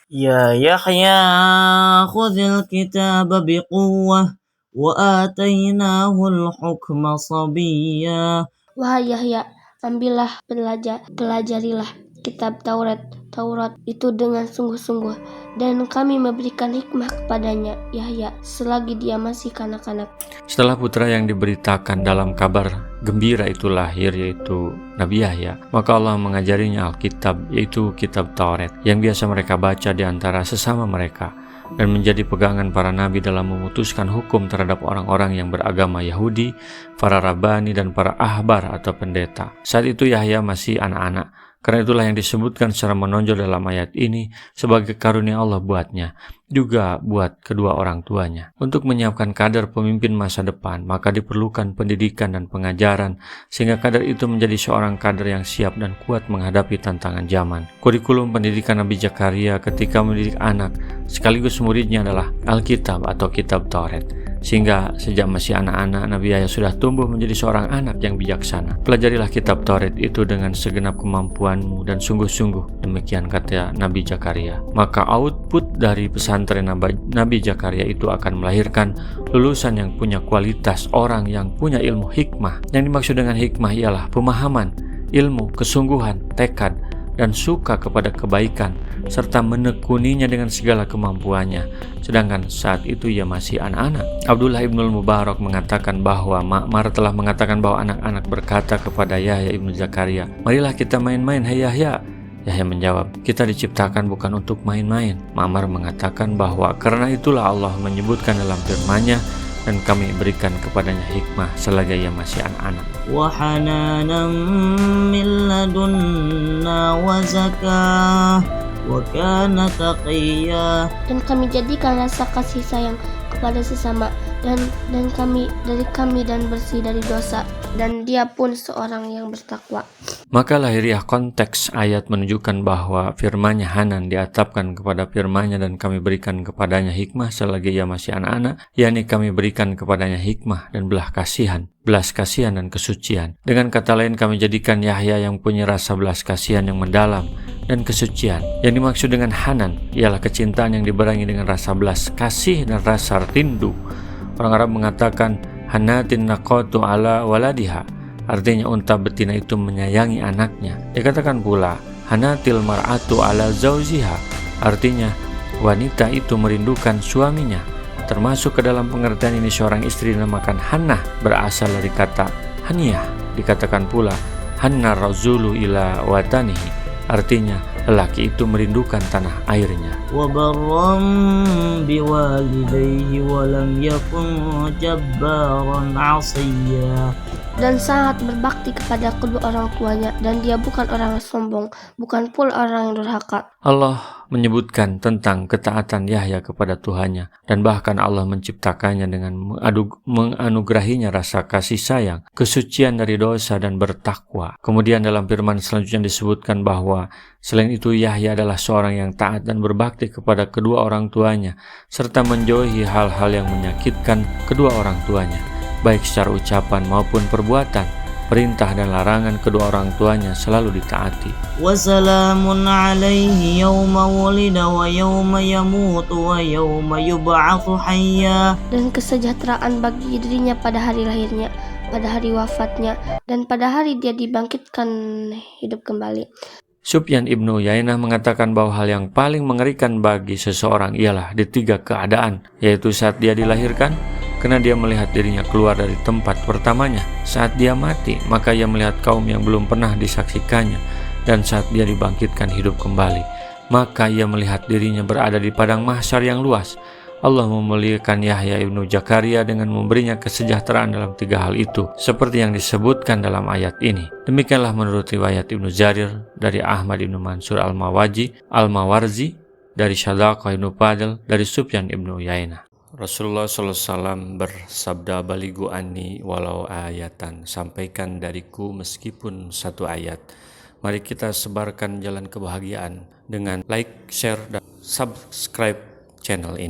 يا يحيى خذ الكتاب بقوة وآتيناه الحكم صبيا. Wahai Yahya, ambillah pelajarilah kitab Taurat itu dengan sungguh-sungguh, dan kami memberikan hikmah kepadanya, Yahya, selagi dia masih kanak-kanak. Setelah putra yang diberitakan dalam kabar gembira itu lahir, yaitu Nabi Yahya, maka Allah mengajarinya Alkitab, yaitu kitab Taurat, yang biasa mereka baca di antara sesama mereka, dan menjadi pegangan para nabi dalam memutuskan hukum terhadap orang-orang yang beragama Yahudi, para rabani, dan para ahbar atau pendeta. Saat itu Yahya masih anak-anak. Karena itulah yang disebutkan secara menonjol dalam ayat ini sebagai karunia Allah buatnya, juga buat kedua orang tuanya. Untuk menyiapkan kader pemimpin masa depan, maka diperlukan pendidikan dan pengajaran, sehingga kader itu menjadi seorang kader yang siap dan kuat menghadapi tantangan zaman. Kurikulum pendidikan Nabi Zakaria ketika mendidik anak, sekaligus muridnya adalah Alkitab atau kitab Taurat. Sehingga sejak masih anak-anak, Nabi Yahya sudah tumbuh menjadi seorang anak yang bijaksana. Pelajarilah kitab Taurat itu dengan segenap kemampuanmu dan sungguh-sungguh, demikian kata Nabi Zakaria. Maka output dari pesantren Nabi Zakaria itu akan melahirkan lulusan yang punya kualitas, orang yang punya ilmu hikmah. Yang dimaksud dengan hikmah ialah pemahaman, ilmu, kesungguhan, tekad, dan suka kepada kebaikan, serta menekuninya dengan segala kemampuannya. Sedangkan saat itu ia masih anak-anak. Abdullah ibnul Mubarak mengatakan bahwa Ma'mar telah mengatakan bahwa anak-anak berkata kepada Yahya ibnu Zakaria, "Marilah kita main-main, hai Yahya." Yahya menjawab, "Kita diciptakan bukan untuk main-main." Ma'mar mengatakan bahwa karena itulah Allah menyebutkan dalam firman-Nya, dan kami berikan kepadanya hikmah selagi ia masih anak-anak. وحنانا من لدنا وزكاة وكان تقيا. Dan kami jadikan rasa kasih sayang kepada sesama, dan kami dan bersih dari dosa, dan dia pun seorang yang bertakwa. Maka lahiriah konteks ayat menunjukkan bahwa firman-Nya Hanan diatapkan kepada firman-Nya, dan kami berikan kepadanya hikmah selagi ia masih anak-anak, yakni kami berikan kepadanya hikmah dan belas kasihan dan kesucian. Dengan kata lain, kami jadikan Yahya yang punya rasa belas kasihan yang mendalam dan kesucian. Yang dimaksud dengan Hanan ialah kecintaan yang dibarengi dengan rasa belas kasih dan rasa rindu. Orang Arab mengatakan hanatin naqatu ala waladiha, artinya unta betina itu menyayangi anaknya. Dikatakan pula hanatil mar'atu ala zauziha, artinya wanita itu merindukan suaminya. Termasuk ke dalam pengertian ini seorang istri dinamakan Hannah, berasal dari kata haniyah. Dikatakan pula hanna razulu ila watanihi, artinya lelaki itu merindukan tanah airnya. وبرا بوالديه ولم يكن جبارا عصيا. Dan sangat berbakti kepada kedua orang tuanya, dan dia bukan orang yang sombong, bukan pula orang yang durhaka. Allah menyebutkan tentang ketaatan Yahya kepada Tuhannya, dan bahkan Allah menciptakannya dengan menganugerahinya rasa kasih sayang, kesucian dari dosa, dan bertakwa. Kemudian dalam firman selanjutnya disebutkan bahwa selain itu Yahya adalah seorang yang taat dan berbakti kepada kedua orang tuanya, serta menjauhi hal-hal yang menyakitkan kedua orang tuanya, baik secara ucapan maupun perbuatan. Perintah dan larangan kedua orang tuanya selalu ditaati. وسلام عليه يوم ولد ويوم يموت ويوم يبعث حيا. Dan kesejahteraan bagi dirinya pada hari lahirnya, pada hari wafatnya, dan pada hari dia dibangkitkan hidup kembali. Sufyan ibnu Uyainah mengatakan bahwa hal yang paling mengerikan bagi seseorang ialah di 3 keadaan, yaitu saat dia dilahirkan, karena dia melihat dirinya keluar dari tempat pertamanya. Saat dia mati, maka ia melihat kaum yang belum pernah disaksikannya. Dan saat dia dibangkitkan hidup kembali, maka ia melihat dirinya berada di padang mahsyar yang luas. Allah memuliakan Yahya ibnu Zakaria dengan memberinya kesejahteraan dalam 3 hal itu, seperti yang disebutkan dalam ayat ini. Demikianlah menurut riwayat Ibnu Jarir dari Ahmad ibnu Mansur al-Mawarzi, dari Syadaqah ibnu Fadl, dari Sufyan ibnu Uyainah. Rasulullah SAW bersabda, "Baligu anni walau ayatan," sampaikan dariku meskipun 1 ayat. Mari kita sebarkan jalan kebahagiaan dengan like, share, dan subscribe channel ini.